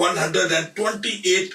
128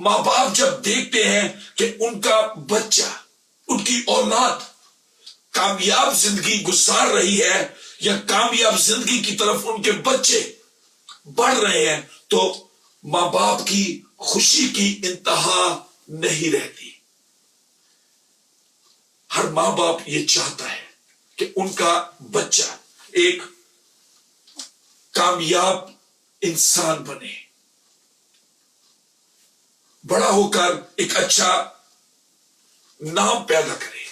ماں باپ جب دیکھتے ہیں کہ ان کا بچہ، ان کی اولاد کامیاب زندگی گزار رہی ہے یا کامیاب زندگی کی طرف ان کے بچے بڑھ رہے ہیں، تو ماں باپ کی خوشی کی انتہا نہیں رہتی۔ ہر ماں باپ یہ چاہتا ہے کہ ان کا بچہ ایک کامیاب انسان بنے، بڑا ہو کر ایک اچھا نام پیدا کرے،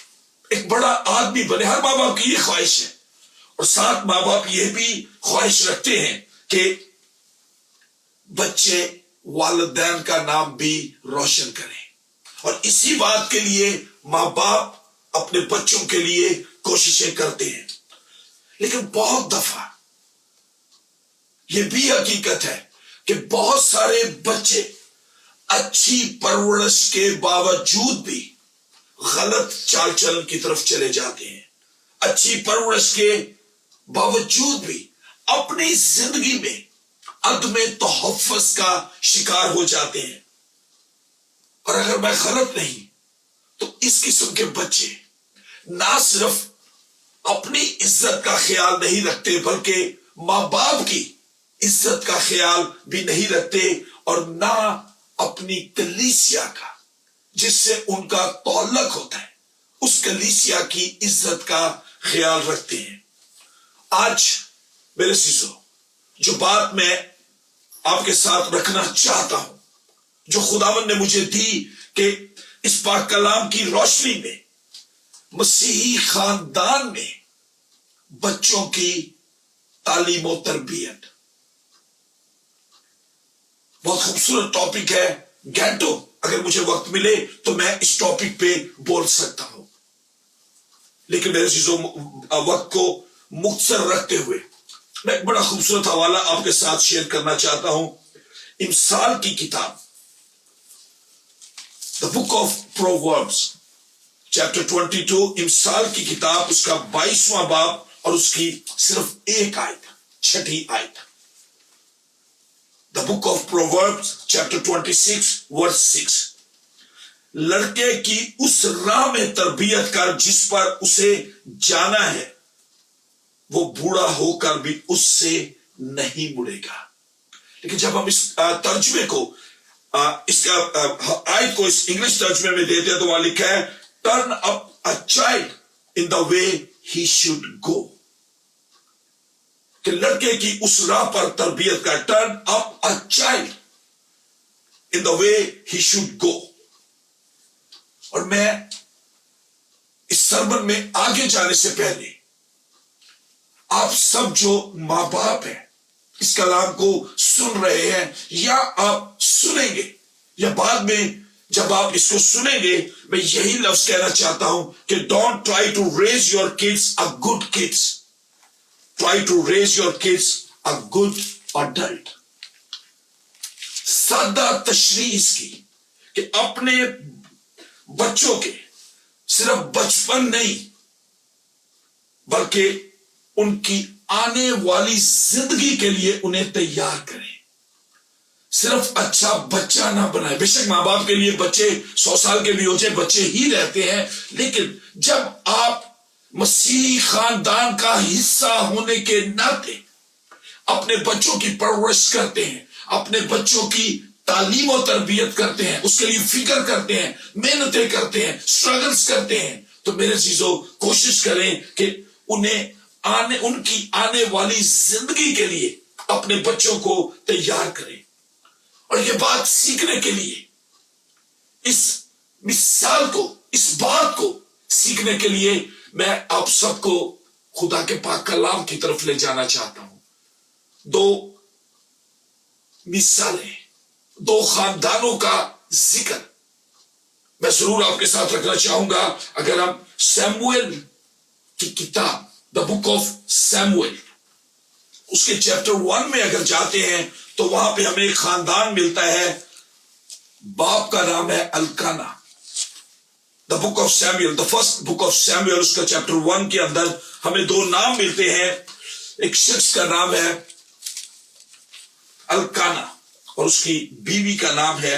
ایک بڑا آدمی بنے۔ ہر ماں باپ کی یہ خواہش ہے، اور ساتھ ماں باپ یہ بھی خواہش رکھتے ہیں کہ بچے والدین کا نام بھی روشن کریں، اور اسی بات کے لیے ماں باپ اپنے بچوں کے لیے کوششیں کرتے ہیں۔ لیکن بہت دفعہ یہ بھی حقیقت ہے کہ بہت سارے بچے اچھی پرورش کے باوجود بھی غلط چال چلن کی طرف چلے جاتے ہیں، اچھی پرورش کے باوجود بھی اپنی زندگی میں عدم تحفظ کا شکار ہو جاتے ہیں۔ اور اگر میں غلط نہیں تو اس قسم کے بچے نہ صرف اپنی عزت کا خیال نہیں رکھتے بلکہ ماں باپ کی عزت کا خیال بھی نہیں رکھتے، اور نہ اپنی کلیسیا کا جس سے ان کا تعلق ہوتا ہے اس کلیسیا کی عزت کا خیال رکھتے ہیں۔ آج میرے عزیزو، جو بات میں آپ کے ساتھ رکھنا چاہتا ہوں، جو خداوند نے مجھے دی کہ اس پاک کلام کی روشنی میں مسیحی خاندان میں بچوں کی تعلیم و تربیت، بہت خوبصورت ٹاپک ہے۔ گھنٹوں اگر مجھے وقت ملے تو میں اس ٹاپک پہ بول سکتا ہوں، لیکن میرے عزیزو وقت کو مختصر رکھتے ہوئے میں ایک بڑا خوبصورت حوالہ آپ کے ساتھ شیئر کرنا چاہتا ہوں۔ امثال کی کتاب، The Book of Proverbs chapter 22، امثال کی کتاب، اس کا 22واں باب اور اس کی صرف ایک آیت، 6 آیت۔ The Book of Proverbs chapter 26 verse 6، لڑکے کی اس راہ میں تربیت کر جس پر اسے جانا ہے، وہ بوڑھا ہو کر بھی اس سے نہیں مڑے گا۔ لیکن جب ہم اس ترجمے کو، اس کا آیت کو اس انگلش ترجمے میں دیتے ہیں تو وہاں لکھا ہے turn up a child in the way he should go، کہ لڑکے کی اس راہ پر تربیت کا، turn up a child in the way he should go۔ اور میں اس سرمن میں آگے جانے سے پہلے آپ سب جو ماں باپ ہیں اس کلام کو سن رہے ہیں یا آپ سنیں گے یا بعد میں جب آپ اس کو سنیں گے، میں یہی لفظ کہنا چاہتا ہوں کہ don't try to raise your kids a good kids, try to raise your kids a good adult. سادہ تشریح اس کی کہ اپنے بچوں کے صرف بچپن نہیں بلکہ ان کی آنے والی زندگی کے لیے انہیں تیار کریں۔ صرف اچھا بچہ نہ بنائے۔ بے شک ماں باپ کے لیے بچے 100 سال کے بھی ہو جائے بچے ہی رہتے ہیں، لیکن جب آپ مسیحی خاندان کا حصہ ہونے کے ناطے اپنے بچوں کی پرورش کرتے ہیں، اپنے بچوں کی تعلیم و تربیت کرتے ہیں، اس کے لیے فکر کرتے ہیں، محنتیں کرتے ہیں، سٹرگلز کرتے ہیں، تو میرے عزیزو کوشش کریں کہ ان کی آنے والی زندگی کے لیے اپنے بچوں کو تیار کریں۔ اور یہ بات سیکھنے کے لیے، اس مثال کو، اس بات کو سیکھنے کے لیے میں آپ سب کو خدا کے پاک کلام کی طرف لے جانا چاہتا ہوں۔ 2 مثالیں، 2 خاندانوں کا ذکر میں ضرور آپ کے ساتھ رکھنا چاہوں گا۔ اگر ہم سیموئیل کی کتاب The Book of Samuel اس کے چیپٹر 1 میں اگر جاتے ہیں تو وہاں پہ ہمیں ایک خاندان ملتا ہے، باپ کا نام ہے الکانا۔ The Book of Samuel، The First Book of Samuel اس کا چیپٹر 1 کے اندر ہمیں 2 نام ملتے ہیں۔ ایک شخص کا نام ہے الکانا اور اس کی بیوی کا نام ہے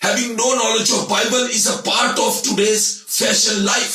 Having no knowledge of Bible is a part of today's fashion life.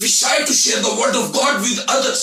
We try to share the word of God with others.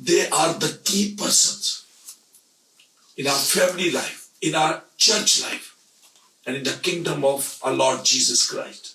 They are the key persons in our family life, in our church life, and in the kingdom of our Lord Jesus Christ.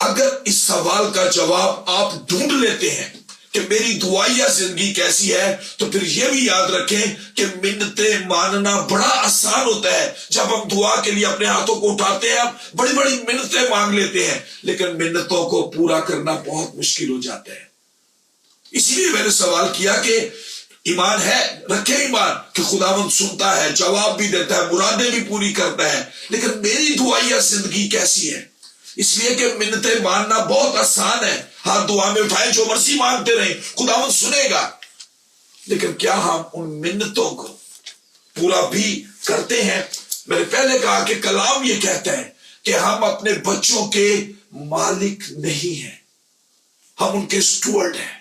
اگر اس سوال کا جواب آپ ڈھونڈ لیتے ہیں کہ میری دعائیہ زندگی کیسی ہے، تو پھر یہ بھی یاد رکھیں کہ منتیں ماننا بڑا آسان ہوتا ہے۔ جب ہم دعا کے لیے اپنے ہاتھوں کو اٹھاتے ہیں، ہم بڑی بڑی منتیں مانگ لیتے ہیں، لیکن منتوں کو پورا کرنا بہت مشکل ہو جاتا ہے۔ اسی لیے میں نے سوال کیا کہ ایمان ہے، رکھے ایمان کہ خداوند سنتا ہے، جواب بھی دیتا ہے، مرادیں بھی پوری کرتا ہے، لیکن میری دعائیہ زندگی کیسی ہے؟ اس لیے کہ منتیں ماننا بہت آسان ہے، ہاتھ دعا میں اٹھائیں، جو مرضی مانگتے رہیں، خداوند سنے گا، لیکن کیا ہم ان منتوں کو پورا بھی کرتے ہیں؟ میں نے پہلے کہا کہ کلام یہ کہتا ہے کہ ہم اپنے بچوں کے مالک نہیں ہیں، ہم ان کے اسٹوارڈ ہیں،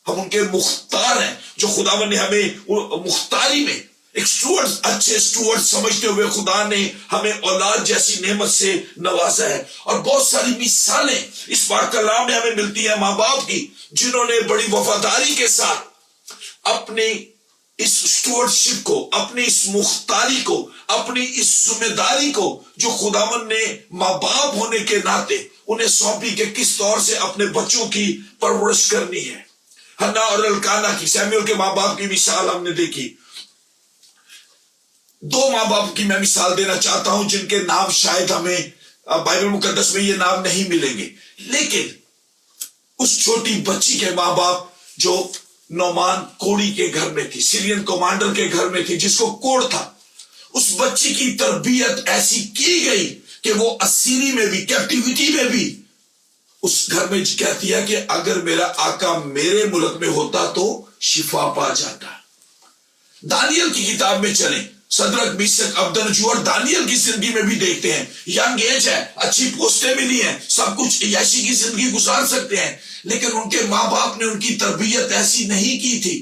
ہم ان کے مختار ہیں۔ جو خداوند نے ہمیں مختاری میں ایک اسٹوارڈ، اچھے اسٹوارڈ سمجھتے ہوئے خدا نے ہمیں اولاد جیسی نعمت سے نوازا ہے۔ اور بہت ساری مثالیں اس پاک کلام میں ہمیں ملتی ہیں ماں باپ کی، جنہوں نے بڑی وفاداری کے ساتھ اپنی اس اسٹوارڈشپ کو، اپنی اس مختاری کو، اپنی اس ذمہ داری کو جو خداوند نے ماں باپ ہونے کے ناطے انہیں سونپی کہ کس طور سے اپنے بچوں کی پرورش کرنی ہے۔ حنا اور الکانا کی، سیموئیل کے ماں باپ کی مثال ہم نے دیکھی۔ دو ماں باپ کی میں مثال دینا چاہتا ہوں جن کے نام شاید ہمیں بائبل مقدس میں یہ نام نہیں ملیں گے، لیکن اس چھوٹی بچی کے ماں باپ جو نعمان کوڑی کے گھر میں تھی، سیرین کمانڈر کے گھر میں تھی، جس کو کوڑ تھا، اس بچی کی تربیت ایسی کی گئی کہ وہ اسیری میں بھی، کیپٹیوٹی میں بھی اس گھر میں کہتی ہے کہ اگر میرا آقا میرے ملک میں ہوتا تو شفا پا جاتا۔ دانیل کی کتاب میں چلیں، صدرک میشک ابدنجو اور دانیل کی زندگی میں بھی دیکھتے ہیں، ینگ ایج ہے، اچھی پوسٹیں ملی ہیں، سب کچھ عیاشی کی زندگی گزار سکتے ہیں، لیکن ان کے ماں باپ نے ان کی تربیت ایسی نہیں کی تھی۔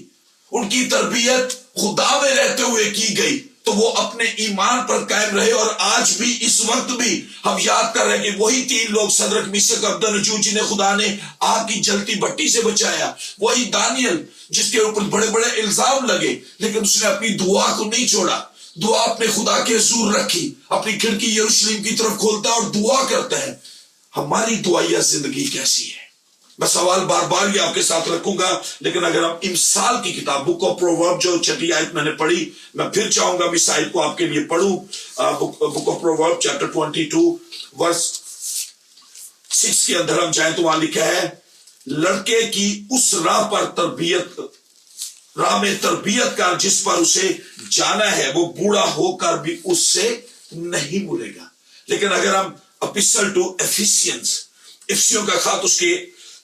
ان کی تربیت خدا میں رہتے ہوئے کی گئی تو وہ اپنے ایمان پر قائم رہے، اور آج بھی اس وقت بھی ہم یاد کر رہے ہیں کہ وہی تین لوگ، صدرک میشک ابدنجو جنہیں خدا نے آگ کی جلتی بھٹی سے بچایا، وہی دانیل جس کے اوپر بڑے بڑے الزام لگے، لیکن اس نے اپنی دعا کو نہیں چھوڑا، دعا اپنے خدا کے حضور رکھی، اپنی کھڑکی یروشلم کی طرف کھولتا ہے اور دعا کرتا ہے۔ ہماری دعائیہ زندگی کیسی ہے؟ میں سوال بار بار یہ آپ کے ساتھ رکھوں گا، لیکن اگر ہم امثال کی کتاب بک آف پروورب جو 6 آیت میں نے پڑھی، میں پھر چاہوں گا اس آیت کو آپ کے لیے پڑھوں۔ بک آف پروورب چیپٹر 22 ورس 6 کے اندر ہم جائیں تو وہاں لکھا ہے، لڑکے کی اس راہ پر راہ میں تربیت کر جس پر اسے جانا ہے، وہ بوڑھا ہو کر بھی اس سے نہیں ملے گا۔ لیکن اگر ہم اپسٹل ٹو افسیوں کا خط اس کے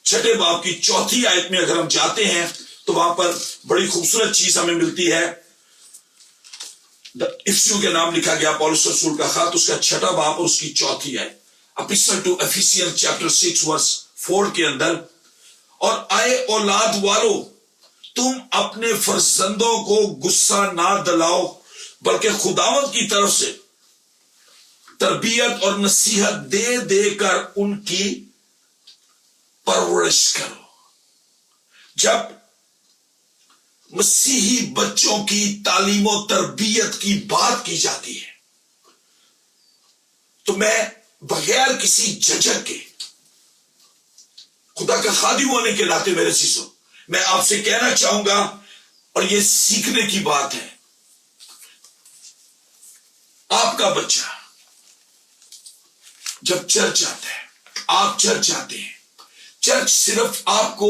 6 باب کی 4 آیت میں اگر ہم جاتے ہیں تو وہاں پر بڑی خوبصورت چیز ہمیں ملتی ہے۔ افسیوں کے نام لکھا گیا پولس رسول کا خط، اس کا 6 باب اور اس کی 4 آیت، اپسٹل ٹو افیسین چیپٹر 6 ورس 4 کے اندر، اور آئے اولاد والو، تم اپنے فرزندوں کو غصہ نہ دلاؤ، بلکہ خداوند کی طرف سے تربیت اور نصیحت دے دے کر ان کی پرورش کرو۔ جب مسیحی بچوں کی تعلیم و تربیت کی بات کی جاتی ہے تو میں بغیر کسی جھجک کے، خدا کا خادم ہونے کے ناطے میرے عزیزو، میں آپ سے کہنا چاہوں گا، اور یہ سیکھنے کی بات ہے، آپ کا بچہ جب چرچ آتا ہے، آپ چرچ آتے ہیں، چرچ صرف آپ کو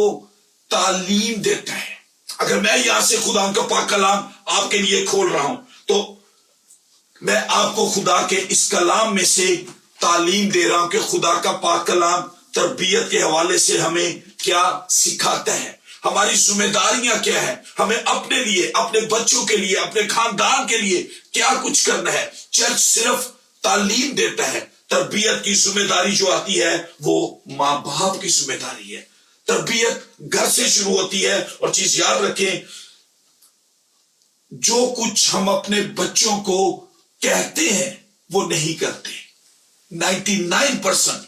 تعلیم دیتا ہے۔ اگر میں یہاں سے خدا کا پاک کلام آپ کے لیے کھول رہا ہوں تو میں آپ کو خدا کے اس کلام میں سے تعلیم دے رہا ہوں کہ خدا کا پاک کلام تربیت کے حوالے سے ہمیں کیا سکھاتا ہے، ہماری ذمہ داریاں کیا ہے، ہمیں اپنے لیے، اپنے بچوں کے لیے، اپنے خاندان کے لیے کیا کچھ کرنا ہے۔ چرچ صرف تعلیم دیتا ہے، تربیت کی ذمہ داری جو آتی ہے وہ ماں باپ کی ذمہ داری ہے۔ تربیت گھر سے شروع ہوتی ہے، اور چیز یاد رکھیں، جو کچھ ہم اپنے بچوں کو کہتے ہیں وہ نہیں کرتے۔ 99%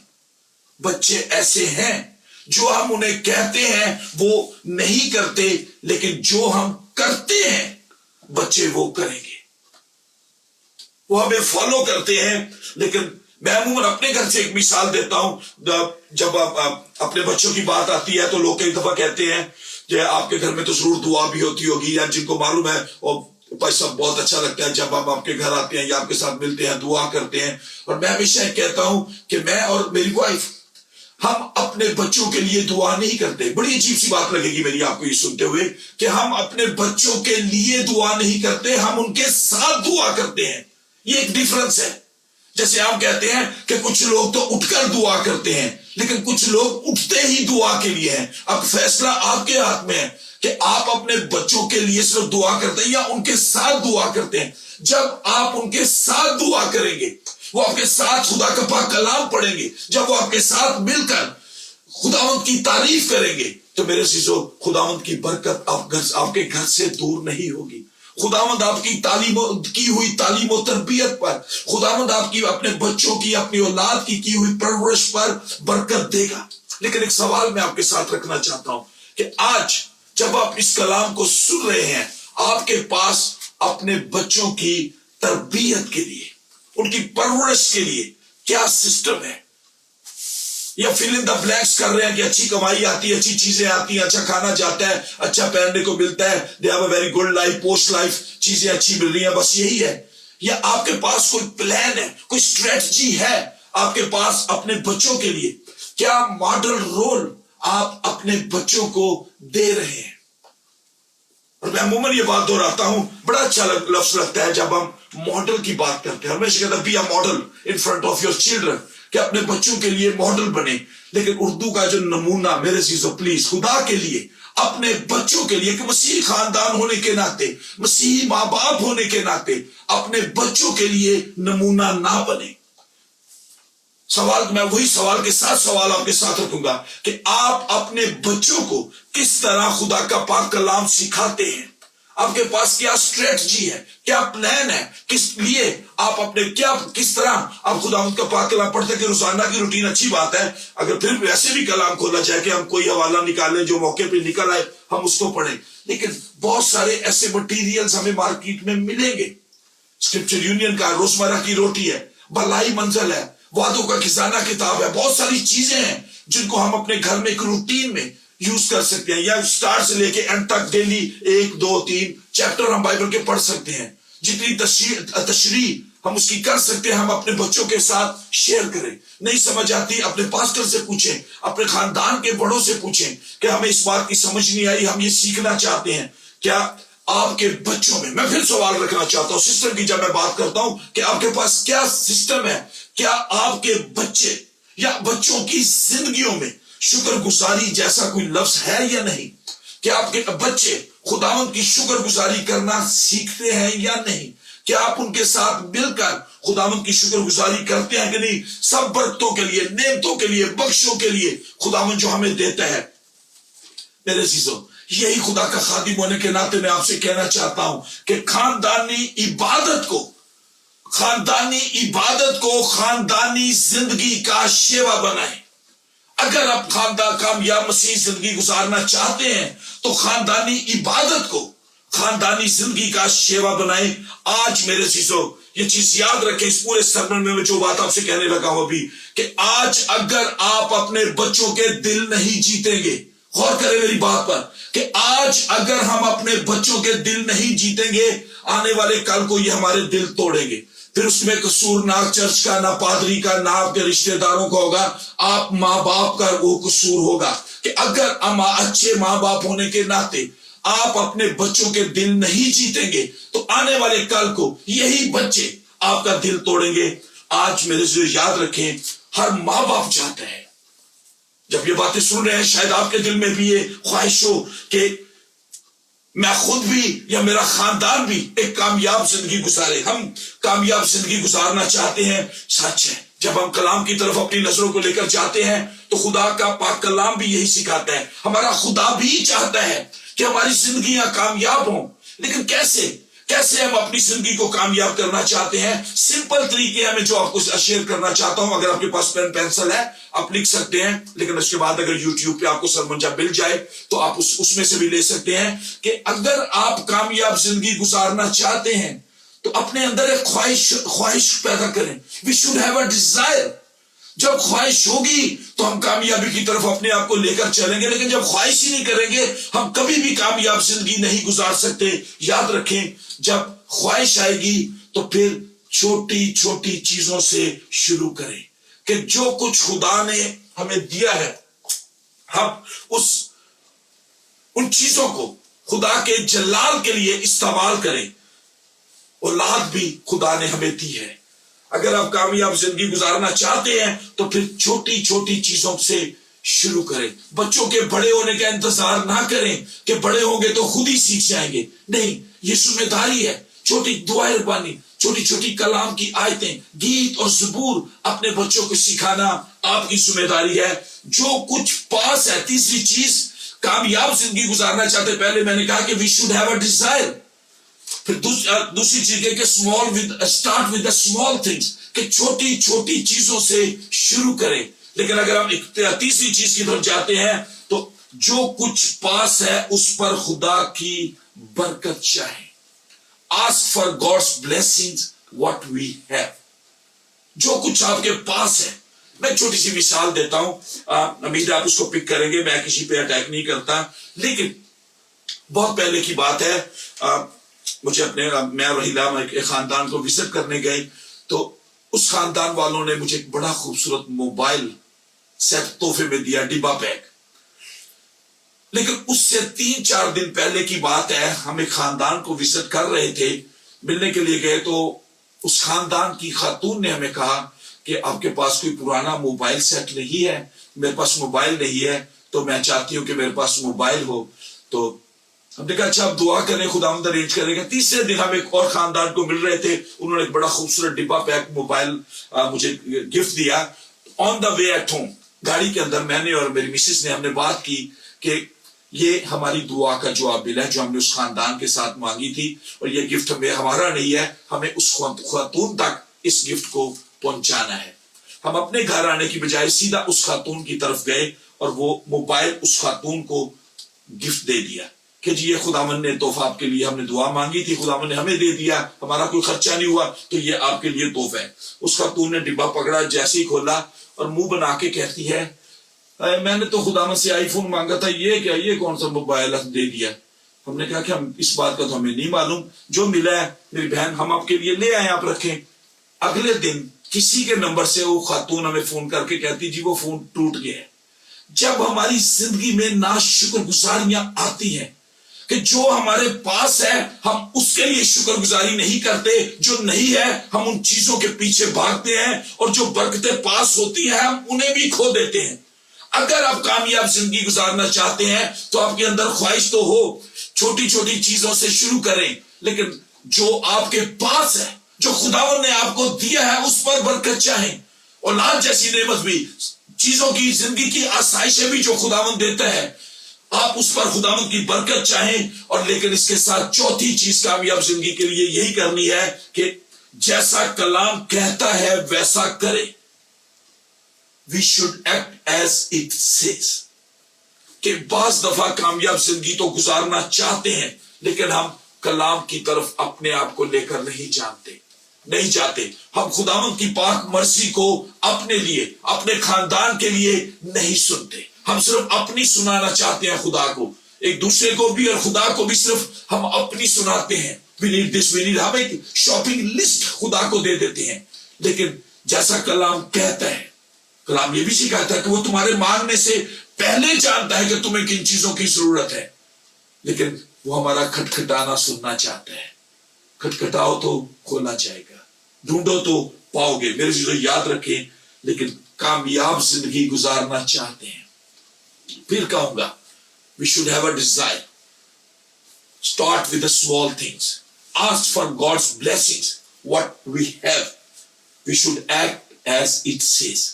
بچے ایسے ہیں جو ہم انہیں کہتے ہیں وہ نہیں کرتے، لیکن جو ہم کرتے ہیں بچے وہ کریں گے۔ وہ ہمیں فالو کرتے ہیں، لیکن میں عموماً اپنے گھر سے ایک مثال دیتا ہوں. جب اپنے بچوں کی بات آتی ہے تو لوگ کئی دفعہ کہتے ہیں کہ آپ کے گھر میں تو ضرور دعا بھی ہوتی ہوگی, یا جن کو معلوم ہے اور بھائی صاحب بہت اچھا لگتا ہے جب ہم آپ کے گھر آتے ہیں یا آپ کے ساتھ ملتے ہیں, دعا کرتے ہیں. اور میں ہمیشہ کہتا ہوں کہ میں اور میری وائف ہم اپنے بچوں کے لیے دعا نہیں کرتے. بڑی عجیب سی بات لگے گی میری آپ کو یہ سنتے ہوئے کہ ہم اپنے بچوں کے لیے دعا نہیں کرتے, ہم ان کے ساتھ دعا کرتے ہیں. یہ ایک ڈیفرنس ہے. جیسے آپ کہتے ہیں کہ کچھ لوگ تو اٹھ کر دعا کرتے ہیں, لیکن کچھ لوگ اٹھتے ہی دعا کے لیے ہیں. اب فیصلہ آپ کے ہاتھ میں ہے کہ آپ اپنے بچوں کے لیے صرف دعا کرتے ہیں یا ان کے ساتھ دعا کرتے ہیں. جب آپ ان کے ساتھ دعا کریں گے, وہ آپ کے ساتھ خدا کا پاک کلام پڑھیں گے, جب وہ آپ کے ساتھ مل کر خداوند کی تعریف کریں گے, تو میرے عزیزو خداوند کی برکت آپ کے گھر سے دور نہیں ہوگی. خداوند آپ کی کی ہوئی تعلیم و تربیت پر, خداوند آپ کی اپنے بچوں کی, اپنی اولاد کی ہوئی پرورش پر برکت دے گا. لیکن ایک سوال میں آپ کے ساتھ رکھنا چاہتا ہوں کہ آج جب آپ اس کلام کو سن رہے ہیں, آپ کے پاس اپنے بچوں کی تربیت کے لیے, ان کی پرورش کے لیے کیا سسٹم ہے؟ یا فل ان دا بلینکس کر رہے ہیں کہ اچھی کمائی آتی ہے, اچھی چیزیں آتی ہیں, اچھا کھانا جاتا ہے, اچھا پہننے کو ملتا ہے, they have a very good life, post life, چیزیں اچھی مل رہی ہیں, بس یہی ہے؟ یا آپ کے پاس کوئی پلان ہے, کوئی اسٹریٹجی ہے آپ کے پاس اپنے بچوں کے لیے؟ کیا ماڈل رول آپ اپنے بچوں کو دے رہے ہیں؟ اور میں عموماً یہ بات دہراتا ہوں, بڑا اچھا لفظ لگتا ہے جب ہم ماڈل کی بات کرتے ہیں. ہمیشہ کہتا ہے be a model in front of your children, کہ اپنے بچوں کے لیے ماڈل بنے. لیکن اردو کا جو نمونہ, میرے عزیزو پلیز خدا کے لیے اپنے بچوں کے لیے, کہ مسیحی خاندان ہونے کے ناطے, مسیحی ماں باپ ہونے کے ناطے اپنے بچوں کے لیے نمونہ نہ بنے. سوال, میں وہی سوال کے ساتھ سوال آپ کے ساتھ رکھوں گا کہ آپ اپنے بچوں کو کس طرح خدا کا پاک کلام سکھاتے ہیں؟ آپ کے پاس کیا اسٹریٹجی ہے, کیا پلان ہے, کس لیے آپ اپنے کس طرح آپ خداوند کا پاک کلام پڑھتے ہیں؟ کہ روزانہ کی روٹین اچھی بات ہے, اگر پھر ویسے بھی کلام کھولا جائے کہ ہم کوئی حوالہ نکالیں جو موقع پہ نکل آئے ہم اس کو پڑھیں, لیکن بہت سارے ایسے مٹیریلز ہمیں مارکیٹ میں ملیں گے. اسکرپچر یونین کا روزمرہ کی روٹی ہے, بھلائی منزل ہے, وعدوں کا خزانہ کتاب ہے, بہت ساری چیزیں ہیں جن کو ہم اپنے گھر میں ایک روٹین میں یوز کر سکتے ہیں, یا سٹارٹ سے لے کے اینڈ تک ڈیلی 1 2 3 چیپٹر ہم بائبل کے پڑھ سکتے ہیں. جتنی تشریح ہم اس کی کر سکتے ہیں ہم اپنے بچوں کے ساتھ شیئر کریں. نہیں سمجھ آتی اپنے پاسٹر سے پوچھیں, اپنے خاندان کے بڑوں سے پوچھیں کہ ہمیں اس بات کی سمجھ نہیں آئی, ہم یہ سیکھنا چاہتے ہیں. کیا آپ کے بچوں میں پھر سوال رکھنا چاہتا ہوں سسٹم کی, جب میں بات کرتا ہوں کہ آپ کے پاس کیا سسٹم ہے, کیا آپ کے بچے یا بچوں کی زندگیوں میں شکر گزاری جیسا کوئی لفظ ہے یا نہیں؟ کیا آپ کے بچے خداوند کی شکر گزاری کرنا سیکھتے ہیں یا نہیں؟ کیا آپ ان کے ساتھ مل کر خداوند کی شکر گزاری کرتے ہیں کہ نہیں؟ سب برکتوں کے لیے, نعمتوں کے لیے, بخشوں کے لیے خداوند جو ہمیں دیتا ہے. میرے عزیزو, یہی خدا کا خادم ہونے کے ناطے میں آپ سے کہنا چاہتا ہوں کہ خاندانی عبادت کو خاندانی زندگی کا شیوا بنائیں. اگر آپ کامیاب مسیح زندگی گزارنا چاہتے ہیں تو خاندانی عبادت کو خاندانی زندگی کا شیوا بنائیں. آج میرے عزیزو یہ چیز یاد رکھیں, اس پورے سرمن میں جو بات آپ سے کہنے لگا ہوں ابھی, کہ آج اگر آپ اپنے بچوں کے دل نہیں جیتیں گے, غور کریں میری بات پر, کہ آج اگر ہم اپنے بچوں کے دل نہیں جیتیں گے, آنے والے کل کو یہ ہمارے دل توڑیں گے. پھر اس میں قصور نہ چرچ کا, نہ پادری کا, نہ آپ کے رشتہ داروں کا ہوگا, آپ ماں باپ کا وہ قصور ہوگا. کہ اگر اچھے ماں باپ ہونے کے ناطے آپ اپنے بچوں کے دل نہیں جیتیں گے تو آنے والے کل کو یہی بچے آپ کا دل توڑیں گے. آج میرے سے یاد رکھیں, ہر ماں باپ چاہتا ہے, جب یہ باتیں سن رہے ہیں شاید آپ کے دل میں بھی یہ خواہش ہو کہ میں خود بھی یا میرا خاندان بھی ایک کامیاب زندگی گزارے. ہم کامیاب زندگی گزارنا چاہتے ہیں. سچ ہے, جب ہم کلام کی طرف اپنی نظروں کو لے کر جاتے ہیں تو خدا کا پاک کلام بھی یہی سکھاتا ہے. ہمارا خدا بھی چاہتا ہے کہ ہماری زندگیاں کامیاب ہوں. لیکن کیسے ہم اپنی زندگی کو کامیاب کرنا چاہتے ہیں؟ سمپل طریقے ہیں میں جو آپ کو شیئر کرنا چاہتا ہوں. اگر آپ کے پاس پین پینسل ہے آپ لکھ سکتے ہیں, لیکن اس کے بعد اگر یوٹیوب پہ آپ کو سرمن جب مل جائے تو آپ اس میں سے بھی لے سکتے ہیں. کہ اگر آپ کامیاب زندگی گزارنا چاہتے ہیں تو اپنے اندر ایک خواہش پیدا کریں. We should have a desire. جب خواہش ہوگی تو ہم کامیابی کی طرف اپنے آپ کو لے کر چلیں گے, لیکن جب خواہش ہی نہیں کریں گے ہم کبھی بھی کامیاب زندگی نہیں گزار سکتے. یاد رکھیں, جب خواہش آئے گی تو پھر چھوٹی چھوٹی چیزوں سے شروع کریں کہ جو کچھ خدا نے ہمیں دیا ہے ہم ان چیزوں کو خدا کے جلال کے لیے استعمال کریں. اولاد بھی خدا نے ہمیں دی ہے. اگر آپ کامیاب زندگی گزارنا چاہتے ہیں تو پھر چھوٹی چھوٹی چیزوں سے شروع کریں. بچوں کے بڑے ہونے کا انتظار نہ کریں کہ بڑے ہوں گے تو خود ہی سیکھ جائیں گے. نہیں, یہ ذمہ داری ہے. چھوٹی دعائیں ربانی, چھوٹی چھوٹی کلام کی آیتیں, گیت اور زبور اپنے بچوں کو سکھانا آپ کی ذمہ داری ہے. جو کچھ پاس ہے, تیسری چیز, کامیاب زندگی گزارنا چاہتے, پہلے میں نے کہا کہ we should have a desire. پھر دوسری چیز ہے کہ اسٹارٹ ود اسمال تھنگس, کہ چھوٹی چھوٹی چیزوں سے شروع کریں. لیکن اگر ہم تیسری چیز کی طرف جاتے ہیں تو جو کچھ پاس ہے اس پر خدا کی برکت چاہے. Ask for God's blessings what we have. جو کچھ آپ کے پاس ہے. میں چھوٹی سی مثال دیتا ہوں, امید آپ اس کو پک کریں گے, میں کسی پہ اٹیک نہیں کرتا, لیکن بہت پہلے کی بات ہے. مجھے میں اور ہیلام ایک خاندان کو وزٹ کرنے گئے تو اس خاندان والوں نے مجھے ایک بڑا خوبصورت موبائل سیٹ تحفے میں دیا, ڈبا پیک. لیکن اس سے 3-4 دن پہلے کی بات ہے, ہم ایک خاندان کو وزٹ کر رہے تھے, ملنے کے لیے گئے تو اس خاندان کی خاتون نے ہمیں کہا کہ آپ کے پاس کوئی پرانا موبائل سیٹ نہیں ہے. میرے پاس موبائل نہیں ہے تو میں چاہتی ہوں کہ میرے پاس موبائل ہو. تو ہم نے کہا اچھا آپ دعا کریں, خداوند ارینج کرے گا. تیسرے دن ہم ایک اور خاندان کو مل رہے تھے, انہوں نے ایک بڑا خوبصورت ڈبا پیک موبائل مجھے گفٹ دیا. آن دا وے ایٹ ہوم, گاڑی کے اندر میں نے اور میری مسز نے ہم نے بات کی کہ یہ ہماری دعا کا جواب ملا ہے جو ہم نے اس خاندان کے ساتھ مانگی تھی, اور یہ گفٹ ہمارا نہیں ہے, ہمیں اس خاتون تک اس گفٹ کو پہنچانا ہے. ہم اپنے گھر آنے کی بجائے سیدھا اس خاتون کی طرف گئے اور وہ موبائل اس خاتون کو گفٹ دے دیا کہ جی یہ خداوند نے تحفہ آپ کے لیے, ہم نے دعا مانگی تھی, خداوند نے ہمیں دے دیا, ہمارا کوئی خرچہ نہیں ہوا, تو یہ آپ کے لیے تحفہ ہے. اس خاتون نے ڈبہ پکڑا, جیسے ہی کھولا اور منہ بنا کے کہتی ہے میں نے تو خداوند سے آئی فون مانگا تھا, یہ کیا, یہ کون سا موبائل دے دیا. ہم نے کہا کہ ہم اس بات کا تو ہمیں نہیں معلوم, جو ملا ہے میری بہن ہم آپ کے لیے لے آئے, آپ رکھیں. اگلے دن کسی کے نمبر سے وہ خاتون ہمیں فون کر کے کہتی جی وہ فون ٹوٹ گیا ہے. جب ہماری زندگی میں ناشکر گزاریاں آتی ہیں کہ جو ہمارے پاس ہے ہم اس کے لیے شکر گزاری نہیں کرتے, جو نہیں ہے ہم ان چیزوں کے پیچھے بھاگتے ہیں, اور جو برکتیں پاس ہوتی ہیں ہم انہیں بھی کھو دیتے ہیں. اگر آپ کامیاب زندگی گزارنا چاہتے ہیں تو آپ کے اندر خواہش تو ہو, چھوٹی چھوٹی چیزوں سے شروع کریں, لیکن جو آپ کے پاس ہے, جو خداوند نے آپ کو دیا ہے, اس پر برکت چاہیں. اولاد جیسی نعمت بھی, چیزوں کی, زندگی کی آسائشیں بھی جو خداوند دیتا ہے, آپ اس پر خداوند کی برکت چاہیں. اور لیکن اس کے ساتھ چوتھی چیز کامیاب زندگی کے لیے یہی کرنی ہے کہ جیسا کلام کہتا ہے ویسا کرے. We should act as it says. کہ بعض دفعہ کامیاب زندگی تو گزارنا چاہتے ہیں لیکن ہم کلام کی طرف اپنے آپ کو لے کر نہیں جاتے. ہم خداوند کی پاک مرضی کو اپنے لیے, اپنے خاندان کے لیے نہیں سنتے. ہم صرف اپنی سنانا چاہتے ہیں خدا کو, ایک دوسرے کو بھی اور خدا کو بھی صرف ہم اپنی سناتے ہیں. We need this, we need, ہم ایک شاپنگ لسٹ خدا کو دے دیتے ہیں. لیکن جیسا کلام کہتا ہے, کلام یہ بھی سکھاتا ہے کہ وہ تمہارے مانگنے سے پہلے جانتا ہے کہ تمہیں کن چیزوں کی ضرورت ہے, لیکن وہ ہمارا کھٹکھٹانا سننا چاہتا ہے. کھٹکھٹاؤ تو کھولا جائے گا, ڈھونڈو تو پاؤ گے. میرے چیزوں یاد رکھیں, لیکن کامیاب زندگی گزارنا چاہتے ہیں, پھر کہوں گا we should have a desire. Start with the small things. Ask for God's blessings. What we have, we should act as it says.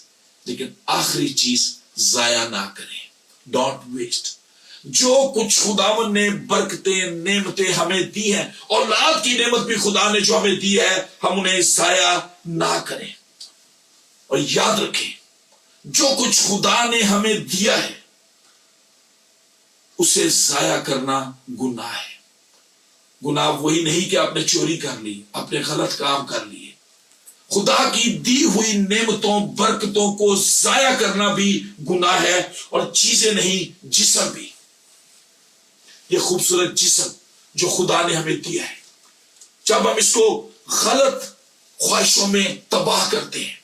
لیکن آخری چیز ضائع نہ کریں. Don't waste. جو کچھ خداوند نے برکتیں, نعمتیں ہمیں دی ہیں, اولاد کی نعمت بھی خدا نے جو ہمیں دی ہے, ہم انہیں ضائع نہ کریں. اور یاد رکھیں, جو کچھ خدا نے ہمیں دیا ہے اسے ضائع کرنا گناہ ہے. گناہ وہی نہیں کہ آپ نے چوری کر لی، آپ نے غلط کام کر لیے. خدا کی دی ہوئی نعمتوں برکتوں کو ضائع کرنا بھی گناہ ہے، اور چیزیں نہیں جسم بھی. یہ خوبصورت جسم جو خدا نے ہمیں دیا ہے، جب ہم اس کو غلط خواہشوں میں تباہ کرتے ہیں،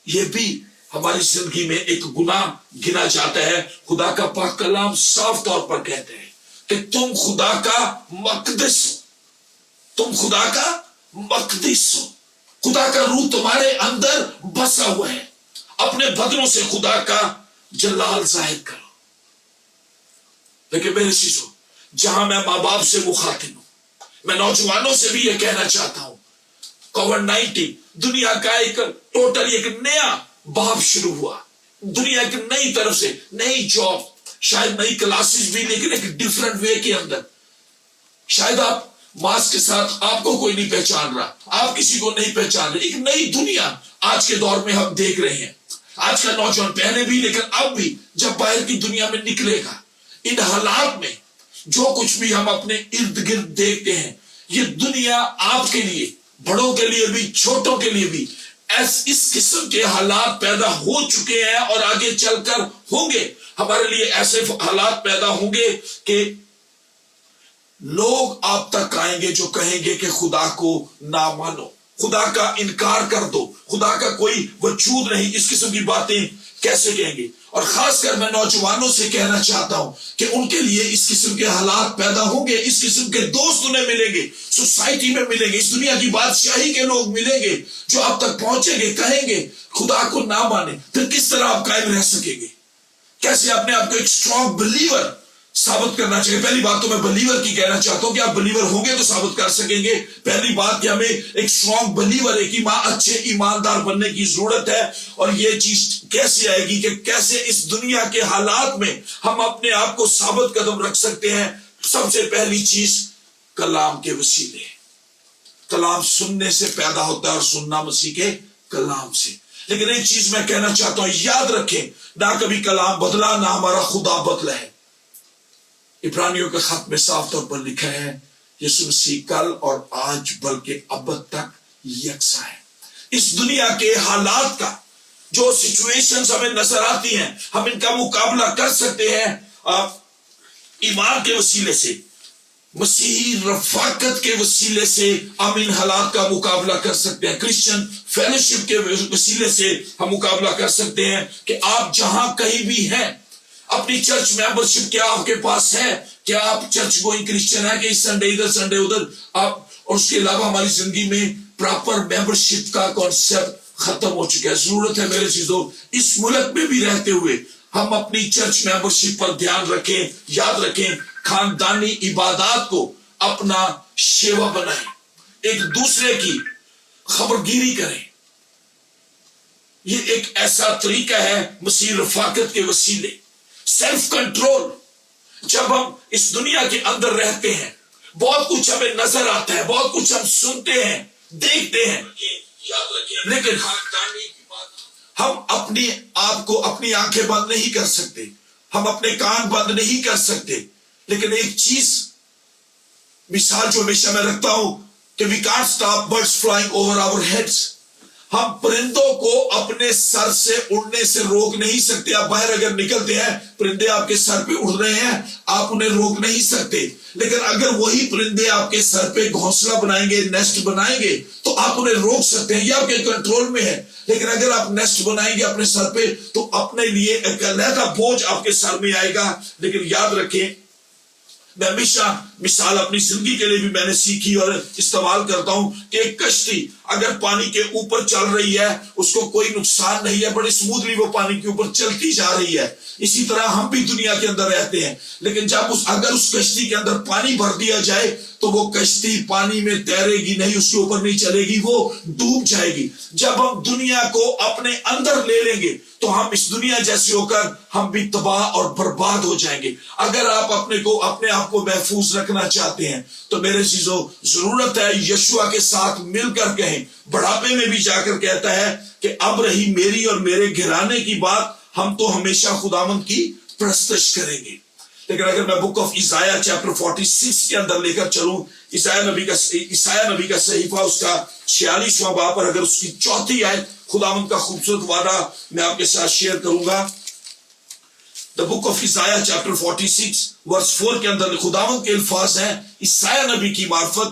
یہ بھی ہماری زندگی میں ایک گناہ گنا جاتا ہے. خدا کا پاک کلام صاف طور پر کہتے ہیں کہ تم خدا کا مقدس ہو، تم خدا کا مقدس ہو. خدا کا روح تمہارے اندر بسا ہوا ہے. اپنے بدنوں سے خدا کا جلال ظاہر کرو. لیکن میرے چیزوں، جہاں میں ماں باپ سے مخاطب ہوں، میں نوجوانوں سے بھی یہ کہنا چاہتا ہوں، کووڈ-19 دنیا کا ایک نیا باب شروع ہوا. دنیا ایک نئی طرف سے، نئی جاب، شاید نئی کلاسز بھی، لیکن ایک ڈیفرنٹ وے کے اندر. شاید آپ ماسک کے ساتھ آپ کو کوئی نہیں پہچان رہا، آپ کسی کو نہیں پہچان رہے. ایک نئی دنیا آج کے دور میں ہم دیکھ رہے ہیں. آج کا نوجوان پہلے بھی، لیکن اب بھی جب باہر کی دنیا میں نکلے گا، ان حالات میں جو کچھ بھی ہم اپنے ارد گرد دیکھتے ہیں، یہ دنیا آپ کے لیے، بڑوں کے لیے بھی، چھوٹوں کے لیے بھی، اس قسم کے حالات پیدا ہو چکے ہیں، اور آگے چل کر ہوں گے. ہمارے لیے ایسے حالات پیدا ہوں گے کہ لوگ آپ تک آئیں گے جو کہیں گے کہ خدا کو نہ مانو، خدا کا انکار کر دو، خدا کا کوئی وجود نہیں. اس قسم کی باتیں کیسے کہیں گے؟ اور خاص کر میں نوجوانوں سے کہنا چاہتا ہوں کہ ان کے لیے اس قسم کے حالات پیدا ہوں گے. اس قسم کے دوست انہیں ملیں گے، سوسائٹی میں ملیں گے، اس دنیا کی بادشاہی کے لوگ ملیں گے جو آپ تک پہنچیں گے، کہیں گے خدا کو نہ مانے. پھر کس طرح آپ قائم رہ سکیں گے؟ کیسے اپنے آپ کو ایک اسٹرانگ بلیور ثابت کرنا چاہیے؟ پہلی بات تو میں بلیور کی کہنا چاہتا ہوں کہ آپ بلیور ہوں گے تو ثابت کر سکیں گے. پہلی بات کہ ہمیں ایک اسٹرانگ بلیور، ایک اچھے ایماندار بننے کی ضرورت ہے. اور یہ چیز کیسے آئے گی کہ کیسے اس دنیا کے حالات میں ہم اپنے آپ کو ثابت قدم رکھ سکتے ہیں؟ سب سے پہلی چیز کلام کے وسیلے. کلام سننے سے پیدا ہوتا ہے، اور سننا مسیح کے کلام سے. لیکن ایک چیز میں کہنا چاہتا ہوں، یاد رکھیں، نہ کبھی کلام بدلا، نہ ہمارا خدا بدلا ہے. عبرانیوں کے خط میں صاف طور پر لکھا ہے، یسوع مسیح کل اور آج بلکہ ابد تک یکساں ہے. اس دنیا کے حالات کا جو سچویشنز ہمیں نظر آتی ہیں، ہم ان کا مقابلہ کر سکتے ہیں ایمان کے وسیلے سے، مسیحی رفاقت کے وسیلے سے ہم ان حالات کا مقابلہ کر سکتے ہیں. کرسچن فیلوشپ کے وسیلے سے ہم مقابلہ کر سکتے ہیں کہ آپ جہاں کہیں بھی ہیں، اپنی چرچ ممبرشپ کیا آپ کے پاس ہے؟ کیا آپ چرچ گوئنگ کرسچن ہے کہ سنڈے ادھر سنڈے ادھر؟ آپ، اور اس کے علاوہ ہماری زندگی میں پراپر ممبرشپ کا کانسیپٹ ختم ہو چکا ہے. ضرورت ہے میرے چیزوں، اس ملک میں بھی رہتے ہوئے ہم اپنی چرچ ممبرشپ پر دھیان رکھیں. یاد رکھیں، خاندانی عبادات کو اپنا شیوا بنائیں، ایک دوسرے کی خبرگیری کریں. یہ ایک ایسا طریقہ ہے مسیح رفاقت کے وسیلے. Self control. جب ہم اس دنیا کے اندر رہتے ہیں، بہت کچھ ہمیں نظر آتا ہے، بہت کچھ ہم سنتے ہیں، دیکھتے ہیں، لیکن ہم اپنی آپ کو اپنی آنکھیں بند نہیں کر سکتے، ہم اپنے کان بند نہیں کر سکتے. لیکن ایک چیز، مثال جو ہمیشہ میں رکھتا ہوں کہ we can't stop birds flying over our heads. ہم پرندوں کو اپنے سر سے اڑنے سے روک نہیں سکتے. آپ باہر اگر نکلتے ہیں، پرندے آپ کے سر پہ اڑ رہے ہیں، آپ انہیں روک نہیں سکتے. لیکن اگر وہی پرندے آپ کے سر پہ گھونسلہ بنائیں گے، نیسٹ بنائیں گے، تو آپ انہیں روک سکتے ہیں، یہ آپ کے کنٹرول میں ہے. لیکن اگر آپ نیسٹ بنائیں گے اپنے سر پہ، تو اپنے لیے ایک علیحدہ بوجھ آپ کے سر میں آئے گا. لیکن یاد رکھیں، میں ہمیشہ مثال اپنی زندگی کے لیے بھی میں نے سیکھی اور استعمال کرتا ہوں کہ ایک کشتی اگر پانی کے اوپر چل رہی ہے، اس کو کوئی نقصان نہیں ہے، بڑے سموتھلی وہ پانی کے اوپر چلتی جا رہی ہے. اسی طرح ہم بھی دنیا کے اندر رہتے ہیں، لیکن جب اگر اس کشتی کے اندر پانی بھر دیا جائے تو وہ کشتی پانی میں تیرے گی نہیں، اس کے اوپر نہیں چلے گی، وہ ڈوب جائے گی. جب ہم دنیا کو اپنے اندر لے لیں گے تو ہم اس دنیا جیسے ہو کر ہم بھی تباہ اور برباد ہو جائیں گے. اگر آپ اپنے آپ کو محفوظ رکھنا چاہتے ہیں تو میرے چیزوں، ضرورت ہے یشوع کے ساتھ مل کر کہیں. بڑھاپے میں بھی جا کر کہتا ہے کہ اب رہی میری اور میرے گھرانے کی بات، ہم تو ہمیشہ خداوند کی پرستش کریں گے. لیکن اگر میں بک آف عیسائیہ چیپٹر 46 کے اندر لے کر چلوں، عیسائیہ نبی کا صحیفہ اس کا 46واں باب پر اگر اس کی 4 آیت، خداوند کا خوبصورت وعدہ میں آپ کے ساتھ شیئر کروں گا۔ The book of Isaiah chapter 46 verse 4 کے اندر خداوند کے الفاظ ہیں عیسائیہ نبی کی معرفت،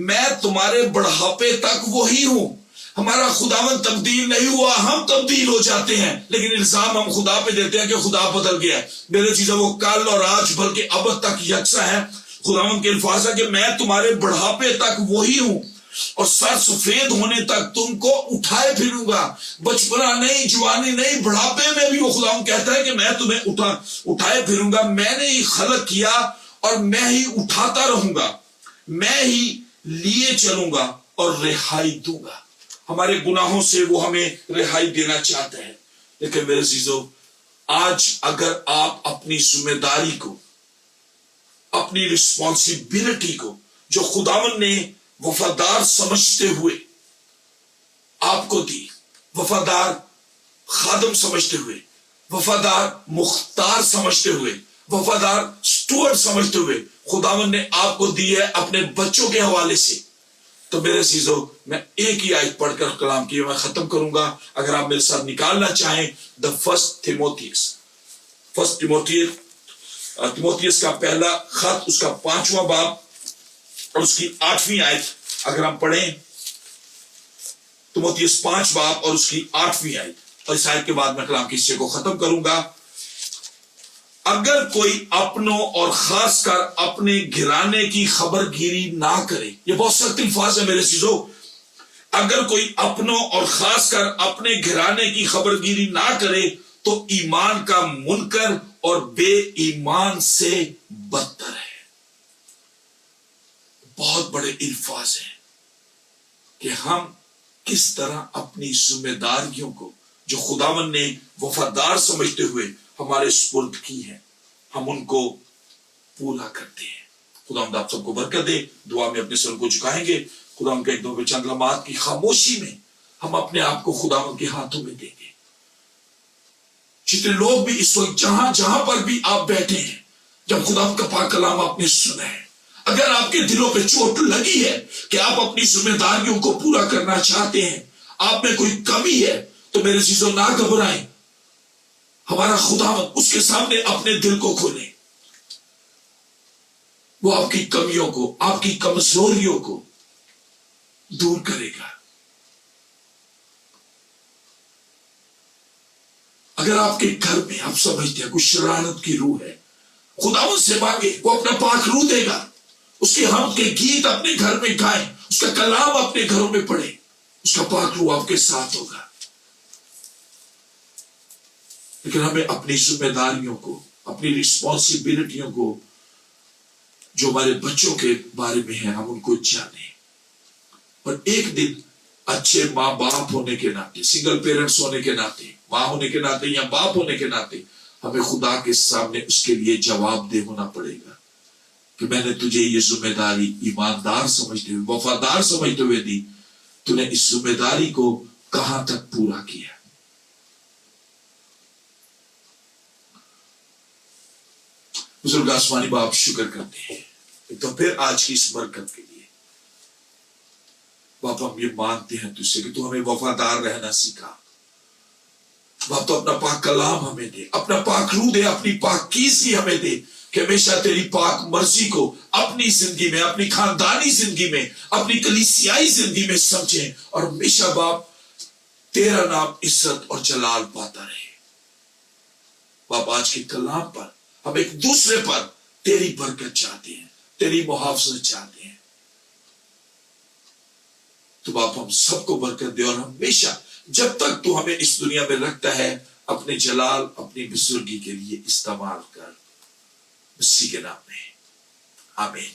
میں تمہارے بڑھاپے تک وہی ہوں۔ ہمارا خداوند تبدیل نہیں ہوا، ہم تبدیل ہو جاتے ہیں، لیکن الزام ہم خدا پہ دیتے ہیں کہ خدا بدل گیا ہے۔ میرے چیزیں وہ کل اور آج بلکہ اب تک یکساں ہے۔ خداوند کے الفاظ ہے کہ میں تمہارے بڑھاپے تک وہی ہوں اور سر سفید ہونے تک تم کو اٹھائے پھروں گا۔ بچپنا نہیں، جوانی نہیں، بڑھاپے میں بھی وہ خداوند کہتا ہے کہ میں تمہیں اٹھائے پھروں گا۔ میں نے ہی خلق کیا اور میں ہی اٹھاتا رہوں گا، میں ہی لیے چلوں گا اور رہائی دوں گا۔ ہمارے گناہوں سے وہ ہمیں رہائی دینا چاہتا ہے، لیکن میرے عزیزو، آج اگر آپ اپنی ذمہ داری کو، اپنی رسپانسبلٹی کو جو خداوند نے وفادار سمجھتے ہوئے آپ کو دی، وفادار خادم سمجھتے ہوئے، وفادار مختار سمجھتے ہوئے، وفادار سٹوئرڈ سمجھتے ہوئے خداوند نے آپ کو دی ہے اپنے بچوں کے حوالے سے، تو میرے عزیزو، میں ایک ہی آیت پڑھ کر کلام کی میں ختم کروں گا۔ اگر آپ میرے ساتھ نکالنا چاہیں the first تیموتھیوس کا پہلا خط، اس کا 5واں باب اور اس کی 8ویں آیت اگر ہم پڑھیں، تیموتھیوس 5 باب اور اس کی 8ویں آیت، اور اس آیت کے بعد میں کلام کے حصے کو ختم کروں گا۔ اگر کوئی اپنوں اور خاص کر اپنے گھرانے کی خبر گیری نہ کرے، یہ بہت سخت الفاظ ہے میرے عزیزو، اگر کوئی اپنوں اور خاص کر اپنے گھرانے کی خبر گیری نہ کرے تو ایمان کا منکر اور بے ایمان سے بدتر ہے۔ بہت بڑے الفاظ ہیں کہ ہم کس طرح اپنی ذمہ داریوں کو جو خداوند نے وفادار سمجھتے ہوئے ہمارے سپرد کی ہیں، ہم ان کو پورا کرتے ہیں۔ خداوند آپ سب کو برکت دے۔ دعا میں اپنے سر کو جھکائیں گے۔ خداوند کے ایک دو چند لمحات کی خاموشی میں ہم اپنے آپ کو خداوند کے ہاتھوں میں دیں گے۔ جتنے لوگ بھی اس وقت جہاں پر بھی آپ بیٹھے ہیں، جب خداوند کا پاک کلام آپ نے سنا ہے، اگر آپ کے دلوں پہ چوٹ لگی ہے کہ آپ اپنی ذمہ داریوں کو پورا کرنا چاہتے ہیں، آپ میں کوئی کمی ہے، تو میرے عزیزو نہ گھبرائیں۔ ہمارا خداوند، اس کے سامنے اپنے دل کو کھولیں، وہ آپ کی کمیوں کو، آپ کی کمزوریوں کو دور کرے گا۔ اگر آپ کے گھر میں آپ سمجھتے ہیں کوئی شرارت کی روح ہے، خداوند سے مانگے، وہ اپنا پاک روح دے گا۔ اس کے حمد کے گیت اپنے گھر میں گائیں، اس کا کلام اپنے گھروں میں پڑھیں، اس کا پاک روح آپ کے ساتھ ہوگا۔ لیکن ہمیں اپنی ذمہ داریوں کو، اپنی رسپانسبلٹیوں کو جو ہمارے بچوں کے بارے میں ہیں، ہم ان کو جانیں، اور ایک دن اچھے ماں باپ ہونے کے ناطے، سنگل پیرنٹس ہونے کے ناطے، ماں ہونے کے ناطے یا باپ ہونے کے ناطے، ہمیں خدا کے سامنے اس کے لیے جواب دہ ہونا پڑے گا کہ میں نے تجھے یہ ذمہ داری ایماندار سمجھتے ہوئے، وفادار سمجھتے ہوئے دی، تو نے اس ذمہ داری کو کہاں تک پورا کیا۔ بزرگ آسمانی باپ، شکر کرتے ہیں ایک تو پھر آج کی اس برکت کے لیے۔ باپ ہم یہ مانتے ہیں تجھ سے کہ تو ہمیں وفادار رہنا سکھا۔ باپ تو اپنا پاک کلام ہمیں دے، اپنا پاک روح دے، اپنی پاکیزگی ہمیں دے کہ ہمیشہ تیری پاک مرضی کو اپنی زندگی میں، اپنی خاندانی زندگی میں، اپنی کلیسیائی زندگی میں سمجھیں، اور ہمیشہ باپ تیرا نام عزت اور جلال پاتا رہے۔ باپ آج کے کلام پر ہم ایک دوسرے پر تیری برکت چاہتے ہیں، تیری محافظت چاہتے ہیں، تو باپ ہم سب کو برکت دے، اور ہمیشہ جب تک تو ہمیں اس دنیا میں رکھتا ہے اپنے جلال، اپنی بزرگی کے لیے استعمال کر، مسیح کے نام میں آمین۔